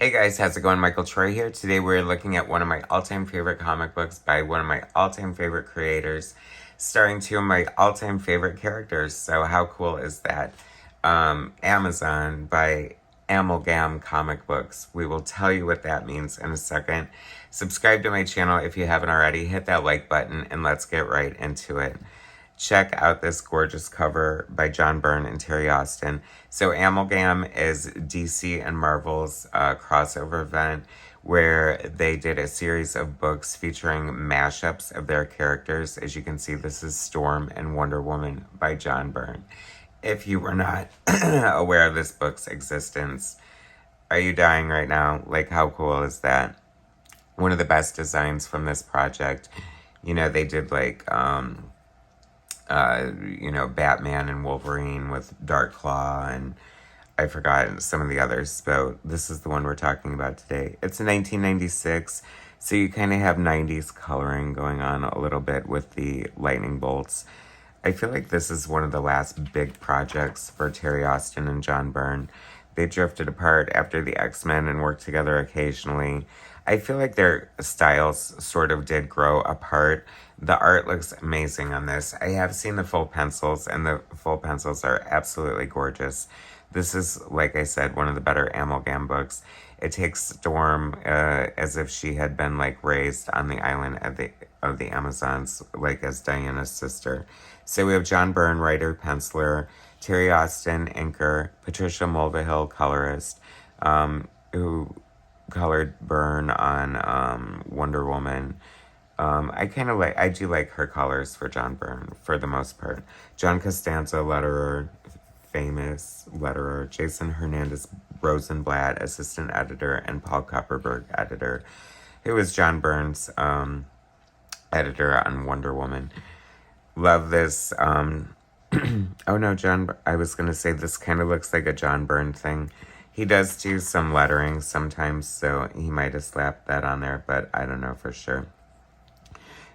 Hey guys, how's it going? Michael Troy here. Today we're looking at one of my all-time favorite comic books by one of my all-time favorite creators, starring two of my all-time favorite characters. So how cool is that? Amazon by Amalgam Comic Books. We will tell you what that means in a second. Subscribe to my channel if you haven't already. Hit that like button and let's get right into it. Check out this gorgeous cover by John Byrne and Terry Austin. So Amalgam is DC and Marvel's crossover event where they did a series of books featuring mashups of their characters. As you can see, this is Storm and Wonder Woman by John Byrne. If you were not aware of this book's existence, are you dying right now? Like, how cool is that? One of the best designs from this project. You know, they did like... Batman and Wolverine with Dark Claw, and I forgot some of the others, so this is the one we're talking about today. It's 1996, so you kind of have 90s coloring going on a little bit with the lightning bolts. I feel like this is one of the last big projects for Terry Austin and John Byrne. They drifted apart after the X-Men and worked together occasionally. I feel like their styles sort of did grow apart. The art looks amazing on this. I have seen the full pencils, and the full pencils are absolutely gorgeous. This is, like I said, one of the better Amalgam books. It takes Storm as if she had been like raised on the island of the Amazons, like as Diana's sister. So we have John Byrne, writer, penciler, Terry Austin, inker, Patricia Mulvihill, colorist, who colored Byrne on Wonder Woman. I do like her colors for John Byrne, for the most part. John Costanza, letterer, famous letterer. Jason Hernandez Rosenblatt, assistant editor, and Paul Kupperberg, editor, who was John Byrne's editor on Wonder Woman. Love this. Oh no, I was going to say this kind of looks like a John Byrne thing. He does do some lettering sometimes, so he might have slapped that on there, but I don't know for sure.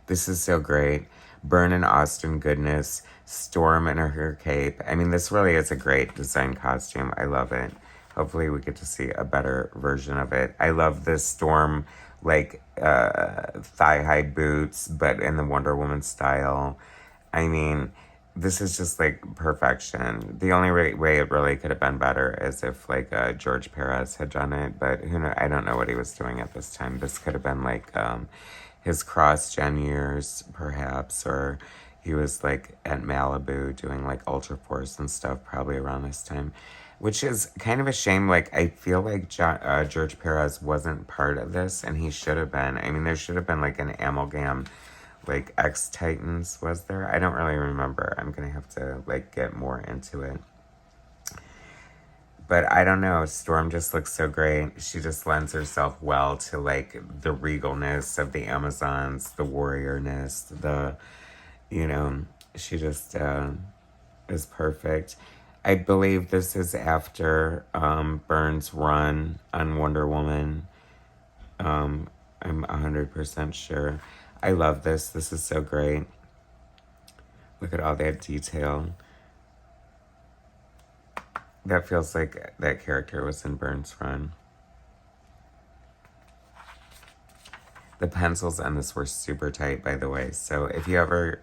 This is so great. Byrne and Austin goodness. Storm in her cape. I mean, this really is a great design costume. I love it. Hopefully we get to see a better version of it. I love this Storm, like, thigh-high boots, but in the Wonder Woman style. I mean, this is just, like, perfection. The only way it really could have been better is if, like, George Perez had done it, but who knows? I don't know what he was doing at this time. This could have been, like, his cross-gen years, perhaps, or he was, like, at Malibu doing, like, Ultra Force and stuff probably around this time, which is kind of a shame. Like, I feel like George Perez wasn't part of this, and he should have been. I mean, there should have been, like, an Amalgam, like, X-Titans, was there? I don't really remember. I'm gonna have to, like, get more into it. But I don't know, Storm just looks so great. She just lends herself well to, like, the regalness of the Amazons, the warriorness, she just is perfect. I believe this is after Byrne's run on Wonder Woman. I'm 100% sure. I love this. This is so great. Look at all that detail. That feels like that character was in Byrne's run. The pencils on this were super tight, by the way. So if you ever,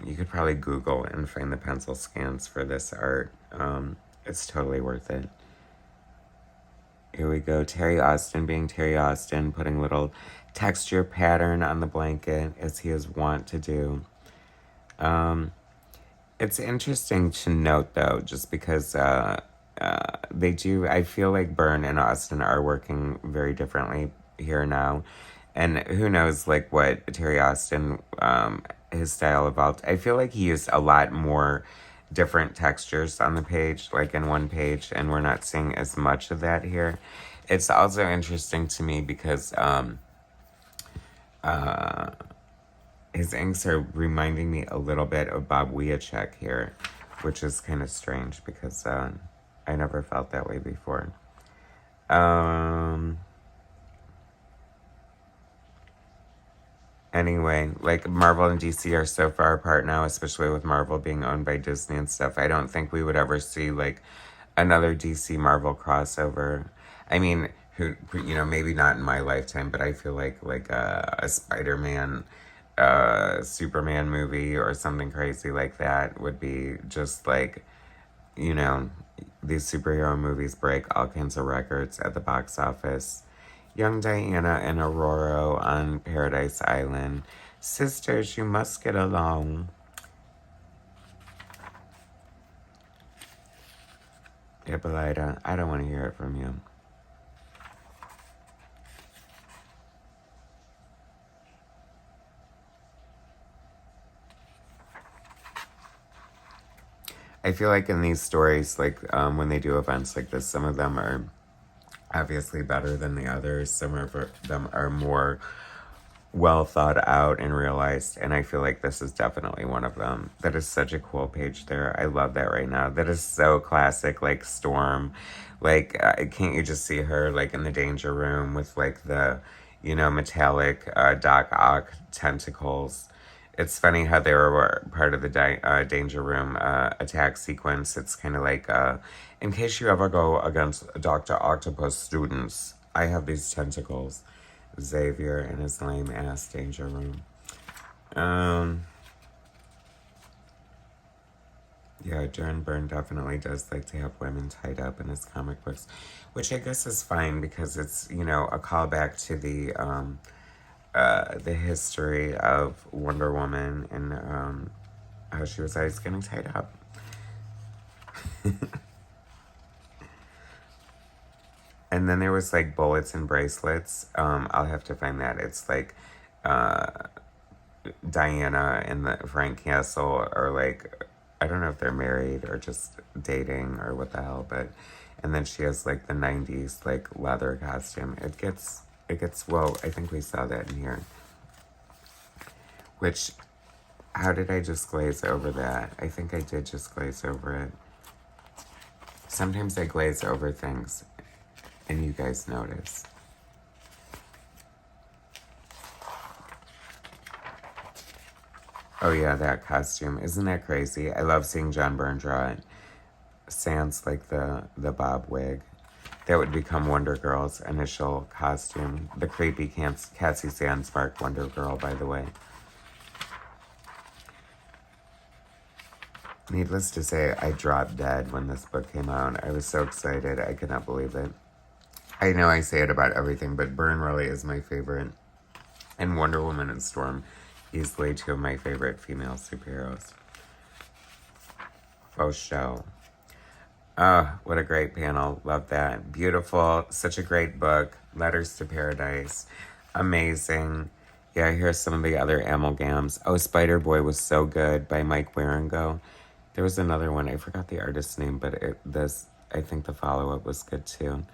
you could probably Google and find the pencil scans for this art. It's totally worth it. Here we go. Terry Austin being Terry Austin, putting little texture pattern on the blanket, as he is wont to do. It's interesting to note, though, just because they do, I feel like Byrne and Austin are working very differently here now. And who knows, like, what Terry Austin, his style evolved. I feel like he used a lot more different textures on the page, like in one page, and we're not seeing as much of that here. It's also interesting to me because his inks are reminding me a little bit of Bob Wiacek here, which is kind of strange because I never felt that way before. Anyway, like, Marvel and DC are so far apart now, especially with Marvel being owned by Disney and stuff. I don't think we would ever see, like, another DC Marvel crossover. I mean, who, maybe not in my lifetime, but I feel like a Spider-Man, Superman movie or something crazy like that would be just like, you know, these superhero movies break all kinds of records at the box office. Young Diana and Aurora on Paradise Island. Sisters, you must get along. Hippolyta, I don't want to hear it from you. I feel like in these stories, like when they do events like this, some of them are obviously better than the others. Some of them are more well thought out and realized, and I feel like this is definitely one of them. That is such a cool page there. I love that right now. That is so classic, like Storm. Like, can't you just see her like in the danger room with like the, metallic Doc Ock tentacles? It's funny how they were part of the danger room attack sequence. It's kind of like, in case you ever go against Dr. Octopus students, I have these tentacles. Xavier in his lame ass danger room. Yeah, Byrne definitely does like to have women tied up in his comic books, which I guess is fine because it's, a callback to the history of Wonder Woman and how she was always getting tied up. And then there was like bullets and bracelets. I'll have to find that. It's like Diana and the Frank Castle are like, I don't know if they're married or just dating or what the hell, but and then she has like the 90s like leather costume. It gets well, I think we saw that in here. Which, how did I just glaze over that? I think I did just glaze over it. Sometimes I glaze over things and you guys notice. Oh yeah, that costume. Isn't that crazy? I love seeing John Byrne draw it. Sans like the bob wig. That would become Wonder Girl's initial costume. The creepy Cassie Sandspark Wonder Girl, by the way. Needless to say, I dropped dead when this book came out. I was so excited. I could not believe it. I know I say it about everything, but Byrne really is my favorite. And Wonder Woman and Storm, easily two of my favorite female superheroes. Faux show. Oh, what a great panel. Love that. Beautiful. Such a great book. Letters to Paradise. Amazing. Yeah, here's some of the other amalgams. Oh, Spider Boy was so good by Mike Waringo. There was another one. I forgot the artist's name, but I think the follow-up was good too.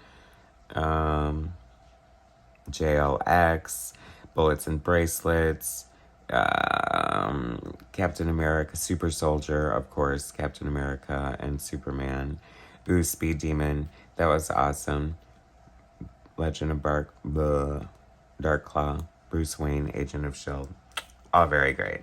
JLX, Bullets and Bracelets, Captain America, Super Soldier, of course, Captain America and Superman. Ooh, Speed Demon, that was awesome. Legend of Dark Claw, Bruce Wayne, Agent of S.H.I.E.L.D. All very great.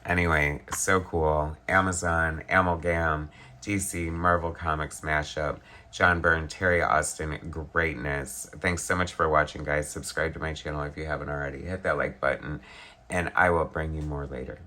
Anyway, so cool. Amazon, Amalgam, DC, Marvel Comics mashup, John Byrne, Terry Austin, greatness. Thanks so much for watching, guys. Subscribe to my channel if you haven't already. Hit that like button, and I will bring you more later.